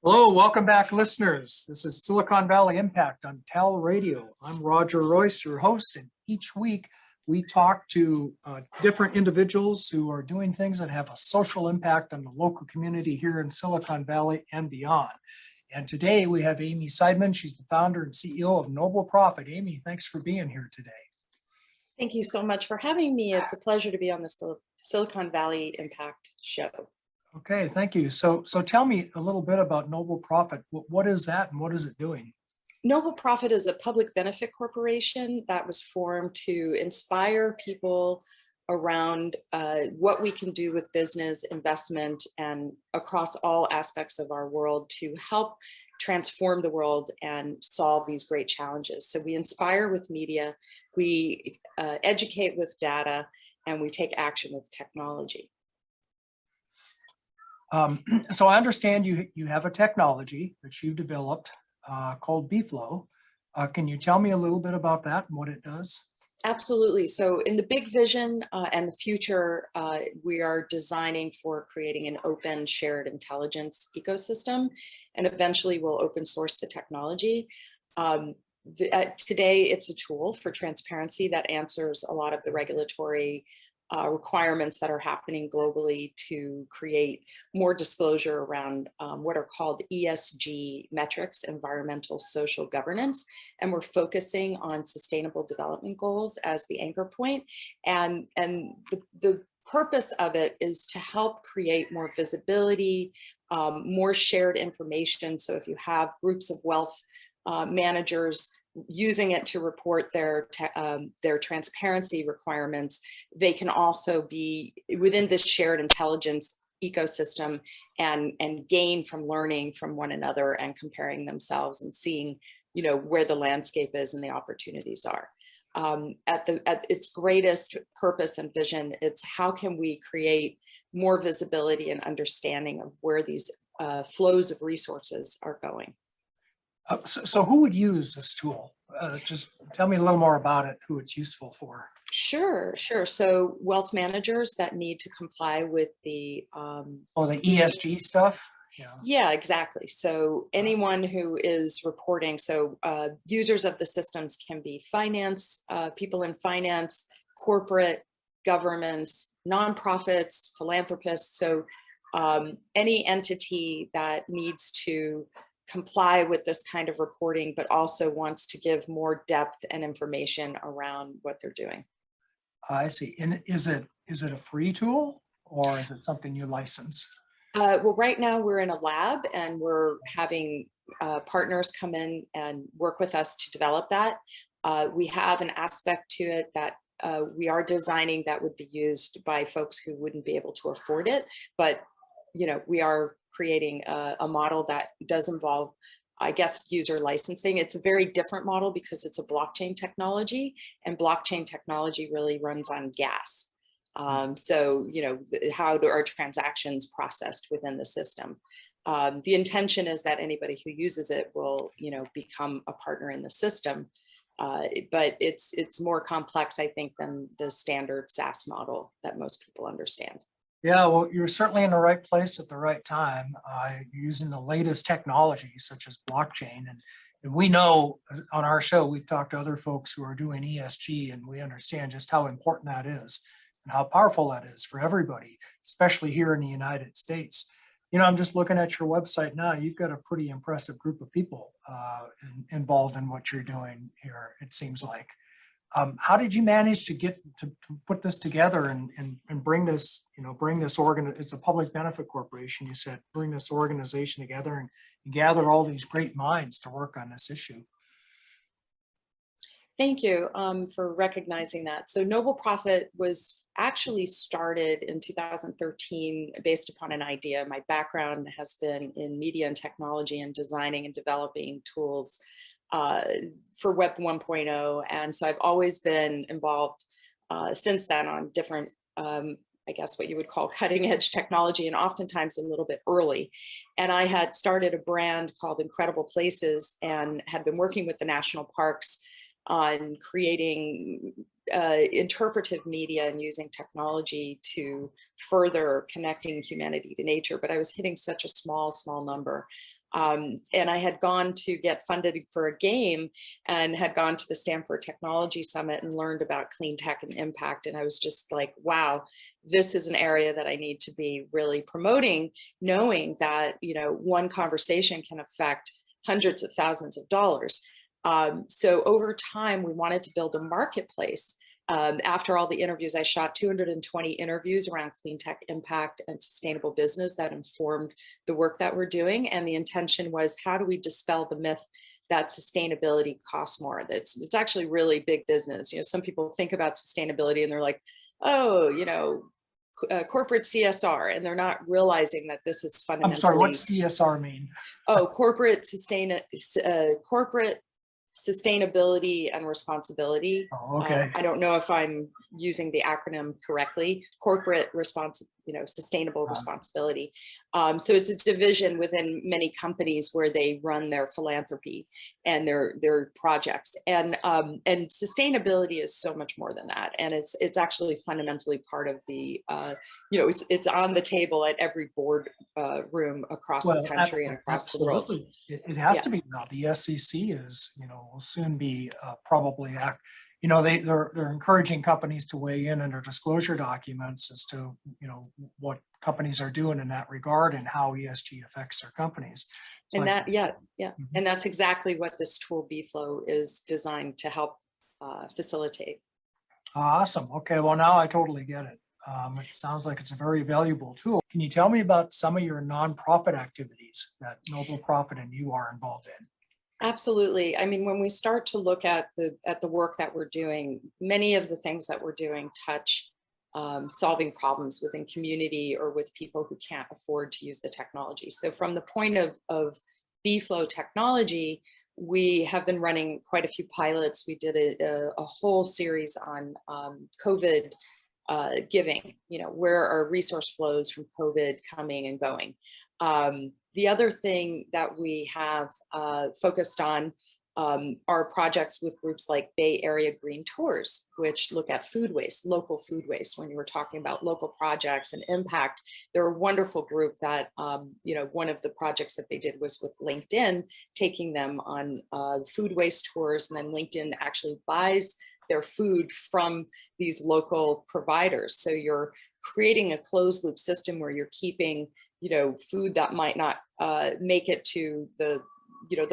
Hello, welcome back, listeners. This is Silicon Valley Impact on TALRadio. I'm Roger Royse, your host, and each week we talk to different individuals who are doing things that have a social impact on the local community here in Silicon Valley and beyond. And today we have Amy Seidman. She's the founder and CEO of Noble Profit. Amy, thanks for being here today. Thank you so much for having me. It's a pleasure to be on the Silicon Valley Impact show. Okay, thank you. So tell me a little bit about Noble Profit. What is that and what is it doing? Noble Profit is a public benefit corporation that was formed to inspire people around what we can do with business, investment, and across all aspects of our world to help transform the world and solve these great challenges. So we inspire with media, we educate with data, and we take action with technology. So I understand you have a technology that you've developed called BFLO. Can you tell me a little bit about that and what it does? Absolutely. So in the big vision and the future, we are designing for creating an open shared intelligence ecosystem, and eventually we'll open source the technology. Today, it's a tool for transparency that answers a lot of the regulatory requirements that are happening globally to create more disclosure around what are called ESG metrics, environmental social governance. And we're focusing on sustainable development goals as the anchor point. And the purpose of it is to help create more visibility, more shared information. So if you have groups of wealth managers using it to report their transparency requirements, they can also be within this shared intelligence ecosystem and gain from learning from one another and comparing themselves and seeing, you know, where the landscape is and the opportunities are. At its greatest purpose and vision, it's how can we create more visibility and understanding of where these flows of resources are going. So who would use this tool? Just tell me a little more about it, who it's useful for. Sure. So wealth managers that need to comply with the the ESG stuff? Yeah, exactly. So anyone who is reporting, so users of the systems can be finance, people in finance, corporate, governments, nonprofits, philanthropists. So any entity that needs to comply with this kind of reporting, but also wants to give more depth and information around what they're doing. I see. And is it a free tool or is it something you license? Well, right now we're in a lab and we're having partners come in and work with us to develop that. We have an aspect to it that we are designing that would be used by folks who wouldn't be able to afford it, but you know, we are creating a model that does involve, I guess, user licensing. It's a very different model because it's a blockchain technology, and blockchain technology really runs on gas. So, you know, how are transactions processed within the system? The intention is that anybody who uses it will, you know, become a partner in the system. But it's more complex, I think, than the standard SaaS model that most people understand. Yeah, well, you're certainly in the right place at the right time, using the latest technology such as blockchain. And we know on our show, we've talked to other folks who are doing ESG, and we understand just how important that is and how powerful that is for everybody, especially here in the United States. You know, I'm just looking at your website now. You've got a pretty impressive group of people involved in what you're doing here, it seems like. How did you manage to get to put this together and bring this, it's a public benefit corporation, you said, bring this organization together and gather all these great minds to work on this issue? Thank you for recognizing that. So Noble Profit was actually started in 2013 based upon an idea. My background has been in media and technology and designing and developing tools for Web 1.0. And so I've always been involved since then on different, I guess what you would call cutting edge technology, and oftentimes a little bit early. And I had started a brand called Incredible Places and had been working with the national parks on creating interpretive media and using technology to further connecting humanity to nature, but I was hitting such a small number. And I had gone to get funded for a game and had gone to the Stanford Technology Summit and learned about clean tech and impact. And I was just like, wow, this is an area that I need to be really promoting, knowing that, you know, one conversation can affect hundreds of thousands of dollars. So over time, we wanted to build a marketplace. After all the interviews, I shot 220 interviews around clean tech impact and sustainable business that informed the work that we're doing. And the intention was, how do we dispel the myth that sustainability costs more? It's actually really big business. You know, some people think about sustainability and they're like, oh, you know, corporate CSR, and they're not realizing that this is fundamentally— I'm sorry, what's CSR mean? Oh, corporate sustainability and responsibility. Oh, okay. I don't know if I'm using the acronym correctly. Corporate sustainable responsibility. So it's a division within many companies where they run their philanthropy and their projects. And sustainability is so much more than that. And it's actually fundamentally part of the, it's on the table at every board room across the country and across the world. It has to be now. The SEC is, will soon be probably they're encouraging companies to weigh in under disclosure documents as to, what companies are doing in that regard and how ESG affects their companies. And and that's exactly what this tool BFLO is designed to help facilitate. Awesome. Okay, well, now I totally get it. It sounds like it's a very valuable tool. Can you tell me about some of your nonprofit activities that Noble Profit and you are involved in? Absolutely. I mean, when we start to look at the work that we're doing, many of the things that we're doing touch solving problems within community or with people who can't afford to use the technology. So from the point of BFLO technology, we have been running quite a few pilots. We did a whole series on COVID giving, where are resource flows from COVID coming and going. The other thing that we have focused on are projects with groups like Bay Area Green Tours, which look at food waste, local food waste. When you were talking about local projects and impact, they're a wonderful group that, one of the projects that they did was with LinkedIn, taking them on food waste tours, and then LinkedIn actually buys their food from these local providers. So you're creating a closed loop system where you're keeping, food that might not make it to the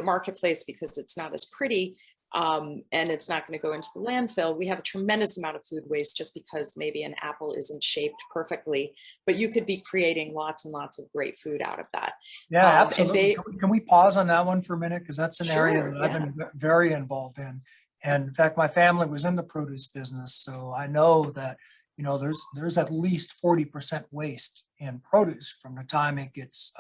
marketplace because it's not as pretty, and it's not going to go into the landfill. We have a tremendous amount of food waste just because maybe an apple isn't shaped perfectly, but you could be creating lots and lots of great food out of that. Yeah, absolutely. Can we pause on that one for a minute? Because that's an area that I've been very involved in. And in fact, my family was in the produce business, so I know that there's at least 40% waste in produce from the time it gets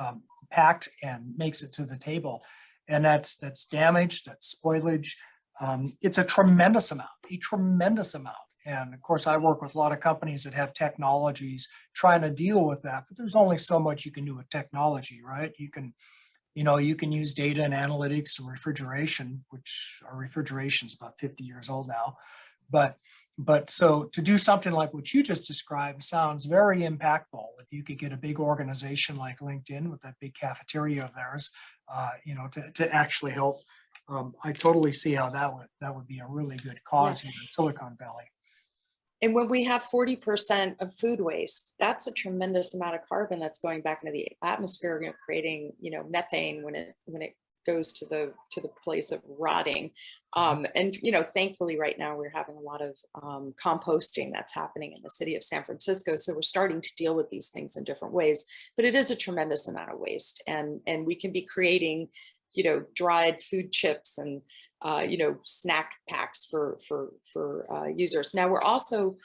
packed and makes it to the table, and that's damage, that's spoilage. It's a tremendous amount. And of course, I work with a lot of companies that have technologies trying to deal with that, but there's only so much you can do with technology, right? You can use data and analytics and refrigeration, which our refrigeration is about 50 years old now. But so to do something like what you just described sounds very impactful. If you could get a big organization like LinkedIn with that big cafeteria of theirs, to actually help, I totally see how that would be a really good cause here in Silicon Valley. And when we have 40% of food waste, that's a tremendous amount of carbon that's going back into the atmosphere, creating, methane when it goes to the place of rotting. And thankfully right now we're having a lot of composting that's happening in the city of San Francisco. So we're starting to deal with these things in different ways, but it is a tremendous amount of waste. And we can be creating, dried food chips and snack packs for users. Now we're also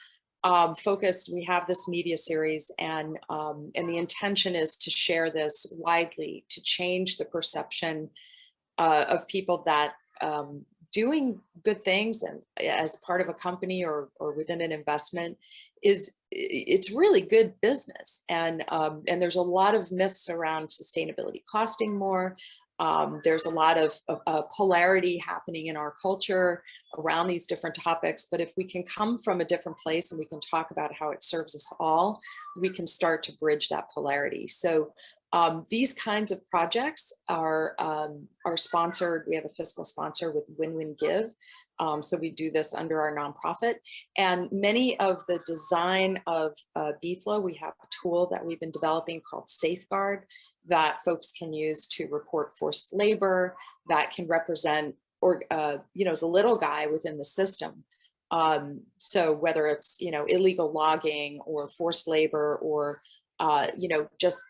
focused. We have this media series, and the intention is to share this widely to change the perception of people that doing good things and as part of a company or within an investment it's really good business. And there's a lot of myths around sustainability costing more. There's a lot of polarity happening in our culture around these different topics, but if we can come from a different place and we can talk about how it serves us all, we can start to bridge that polarity. So these kinds of projects are sponsored. We have a fiscal sponsor with Win-Win Give. So we do this under our nonprofit, and many of the design of BFLO, we have a tool that we've been developing called Safeguard that folks can use to report forced labor, that can represent, or the little guy within the system. So whether it's illegal logging or forced labor, or just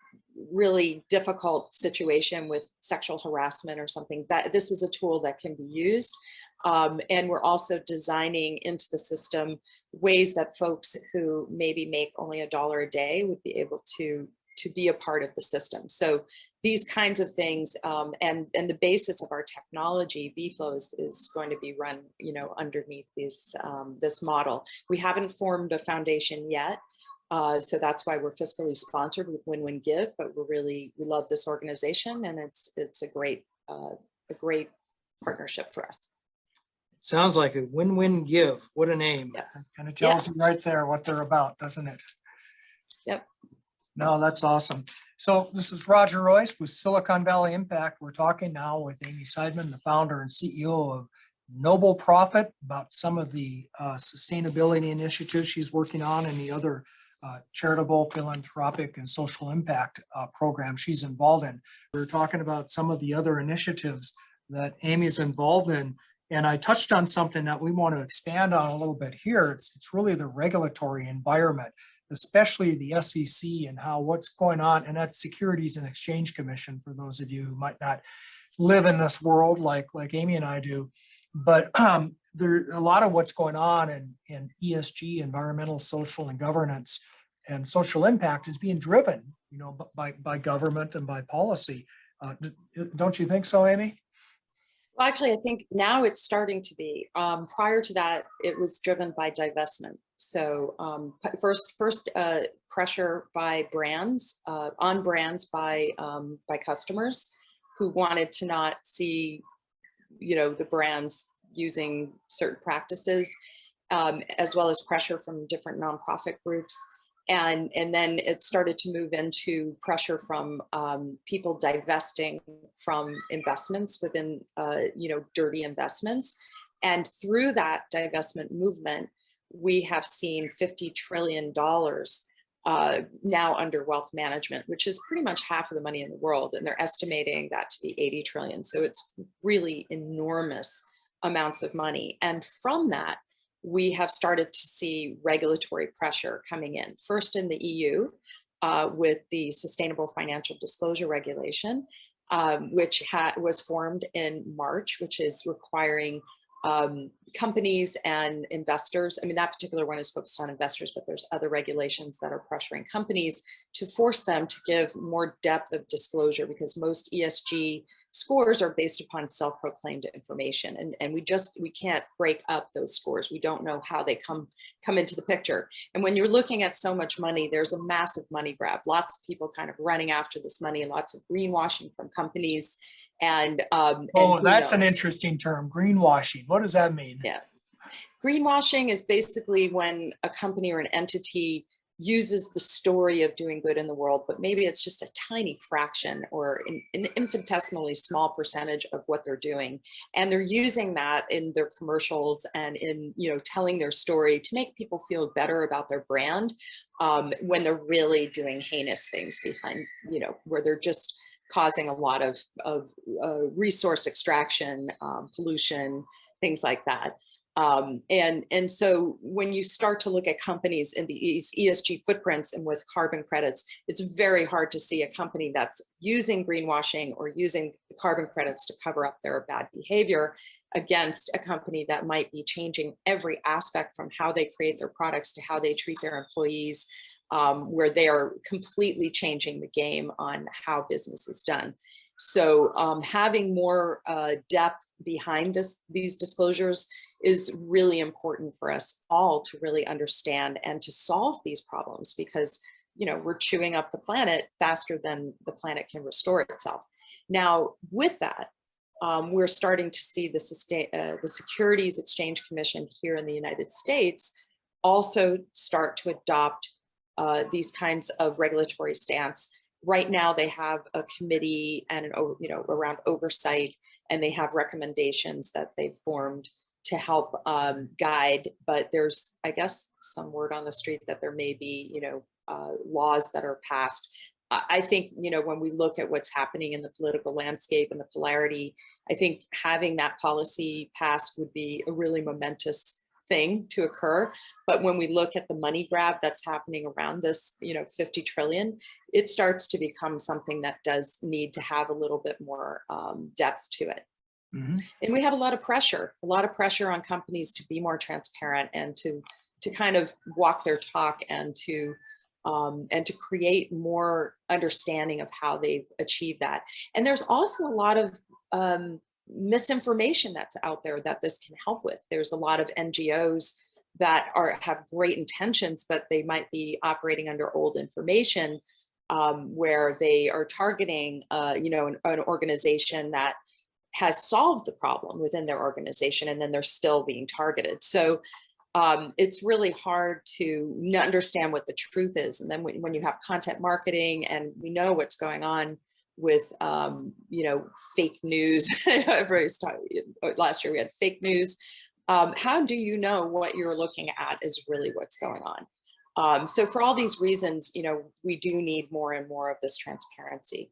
really difficult situation with sexual harassment or something, that this is a tool that can be used. And we're also designing into the system ways that folks who maybe make only $1 a day would be able to be a part of the system. So these kinds of things, and the basis of our technology, BFLO, is going to be run, underneath this model. We haven't formed a foundation yet. So that's why we're fiscally sponsored with Win-Win Give, but we love this organization, and it's a great partnership for us. Sounds like a Win-Win Give. What a name. Yeah. Kind of tells you right there what they're about, doesn't it? Yep. No, that's awesome. So this is Roger Royse with Silicon Valley Impact. We're talking now with Amy Seidman, the founder and CEO of Noble Profit, about some of the sustainability initiatives she's working on and the other charitable, philanthropic, and social impact programs she's involved in. We're talking about some of the other initiatives that Amy's involved in. And I touched on something that we want to expand on a little bit here. It's really the regulatory environment, especially the SEC, and how what's going on, and that's Securities and Exchange Commission, for those of you who might not live in this world like Amy and I do. But there a lot of what's going on in ESG, environmental, social, and governance, and social impact is being driven, by government and by policy. Don't you think so, Amy? Well, actually, I think now it's starting to be. Prior to that, it was driven by divestment. So first pressure by brands, on brands by customers who wanted to not see, the brands using certain practices, as well as pressure from different nonprofit groups. And then it started to move into pressure from people divesting from investments within, dirty investments. And through that divestment movement, we have seen $50 trillion now under wealth management, which is pretty much half of the money in the world. And they're estimating that to be 80 trillion. So it's really enormous amounts of money. And from that, we have started to see regulatory pressure coming in, first in the EU with the Sustainable Financial Disclosure Regulation, which was formed in March, which is requiring companies and investors. I mean, that particular one is focused on investors, but there's other regulations that are pressuring companies to force them to give more depth of disclosure, because most ESG scores are based upon self-proclaimed information, and we can't break up those scores. We don't know how they come into the picture. And when you're looking at so much money, there's a massive money grab. Lots of people kind of running after this money, and lots of greenwashing from companies. And that's an interesting term, greenwashing. What does that mean? Yeah, greenwashing is basically when a company or an entity uses the story of doing good in the world, but maybe it's just a tiny fraction or an infinitesimally small percentage of what they're doing. And they're using that in their commercials and in, telling their story to make people feel better about their brand, when they're really doing heinous things behind, where they're just causing a lot of resource extraction, pollution, things like that. And so when you start to look at companies in these ESG footprints and with carbon credits, it's very hard to see a company that's using greenwashing or using carbon credits to cover up their bad behavior against a company that might be changing every aspect from how they create their products to how they treat their employees, where they are completely changing the game on how business is done. So having more depth behind these disclosures is really important for us all to really understand and to solve these problems, because we're chewing up the planet faster than the planet can restore itself. Now, with that, we're starting to see the Securities Exchange Commission here in the United States also start to adopt these kinds of regulatory stance. Right now, they have a committee and around oversight, and they have recommendations that they've formed to help guide. But there's, I guess, some word on the street that there may be, laws that are passed. I think, when we look at what's happening in the political landscape and the polarity, I think having that policy passed would be a really momentous thing to occur. But when we look at the money grab that's happening around this, 50 trillion, it starts to become something that does need to have a little bit more depth to it. Mhm. And we have a lot of pressure on companies to be more transparent and to kind of walk their talk and to create more understanding of how they've achieved that. And there's also a lot of misinformation that's out there that this can help with. There's a lot of NGOs that have great intentions, but they might be operating under old information, where they are targeting, an organization that has solved the problem within their organization, and then they're still being targeted. So it's really hard to understand what the truth is. And then when you have content marketing, and we know what's going on with, fake news. Everybody's talking, last year we had fake news. How do you know what you're looking at is really what's going on? So for all these reasons, we do need more and more of this transparency.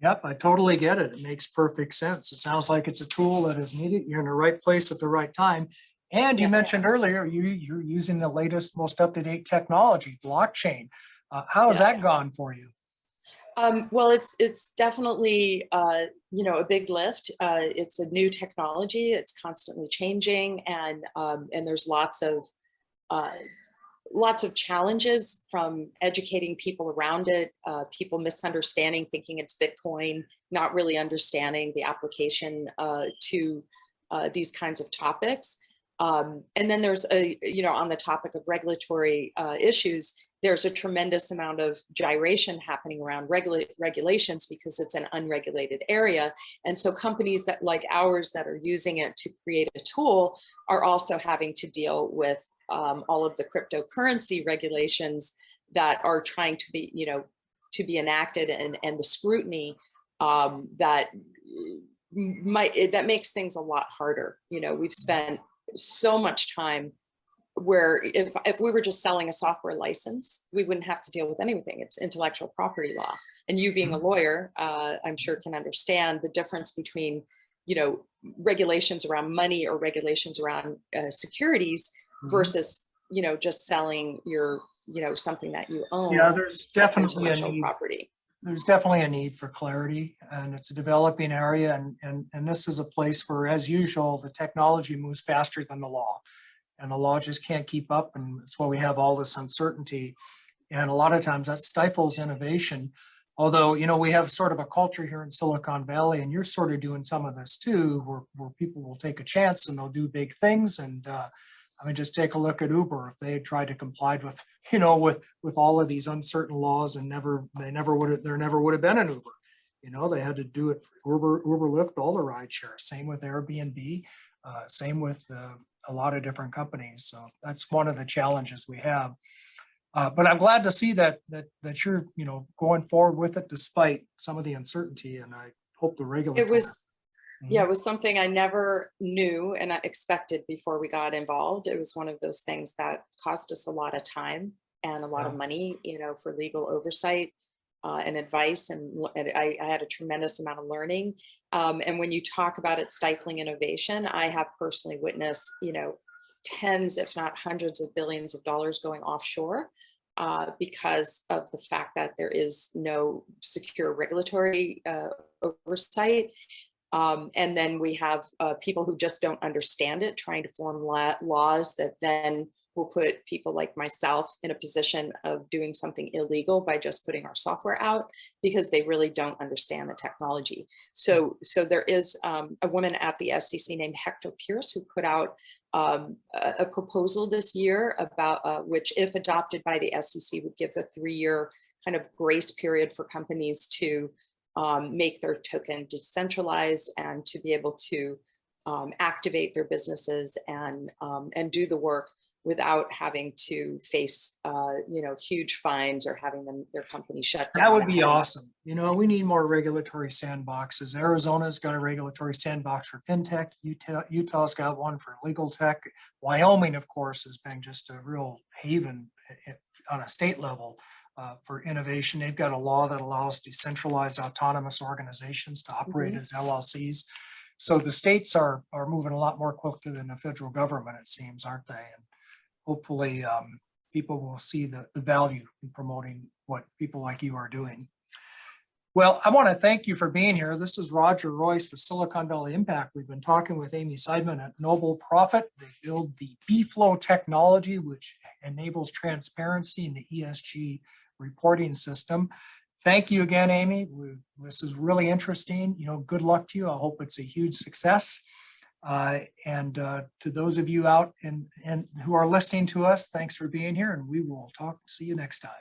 Yep, I totally get it. It makes perfect sense. It sounds like it's a tool that is needed. You're in the right place at the right time. And you mentioned earlier, you're using the latest, most up-to-date technology, blockchain. How has that gone for you? Well, it's definitely a big lift. It's a new technology. It's constantly changing, and there's lots of challenges, from educating people around it, people misunderstanding, thinking it's Bitcoin, not really understanding the application to these kinds of topics. And then there's on the topic of regulatory issues, there's a tremendous amount of gyration happening around regulations, because it's an unregulated area. And so companies that like ours that are using it to create a tool are also having to deal with all of the cryptocurrency regulations that are trying to be enacted, and the scrutiny that makes things a lot harder. We've spent so much time where if we were just selling a software license, we wouldn't have to deal with anything. It's intellectual property law. And you being a lawyer, I'm sure can understand the difference between, regulations around money or regulations around securities versus, just selling your, something that you own. Yeah, there's definitely intellectual property. There's definitely a need for clarity, and it's a developing area. And this is a place where, as usual, the technology moves faster than the law. And the law just can't keep up, and that's why we have all this uncertainty. And a lot of times that stifles innovation. Although, we have sort of a culture here in Silicon Valley, and you're sort of doing some of this too, where people will take a chance and they'll do big things. And just take a look at Uber. If they had tried to comply with, with all of these uncertain laws, and there never would have been an Uber. They had to do it for Uber, Lyft, all the ride share. Same with Airbnb. Same with a lot of different companies. So that's one of the challenges we have. But I'm glad to see that you're going forward with it despite some of the uncertainty, and I hope the regulatory. It was something I never knew and I expected before we got involved. It was one of those things that cost us a lot of time and a lot of money, for legal oversight and advice. And I had a tremendous amount of learning. And when you talk about it stifling innovation, I have personally witnessed, tens, if not hundreds of billions of dollars going offshore because of the fact that there is no secure regulatory oversight. And then we have people who just don't understand it, trying to form laws that then will put people like myself in a position of doing something illegal by just putting our software out, because they really don't understand the technology. So there is a woman at the SEC named Hector Pierce who put out a proposal this year about which, if adopted by the SEC, would give a 3-year kind of grace period for companies to make their token decentralized and to be able to activate their businesses and do the work without having to face huge fines or having their company shut down. That would be awesome. We need more regulatory sandboxes. Arizona's got a regulatory sandbox for fintech. Utah's got one for legal tech. Wyoming, of course, has been just a real haven on a state level for innovation. They've got a law that allows decentralized autonomous organizations to operate as LLCs. So the states are moving a lot more quickly than the federal government, it seems, aren't they? And hopefully people will see the value in promoting what people like you are doing. Well, I want to thank you for being here. This is Roger Royse with Silicon Valley Impact. We've been talking with Amy Seidman at Noble Profit. They build the BFLO technology, which enables transparency in the ESG reporting system. Thank you again, Amy. This is really interesting. Good luck to you. I hope it's a huge success. And to those of you out and who are listening to us, thanks for being here, and we will see you next time.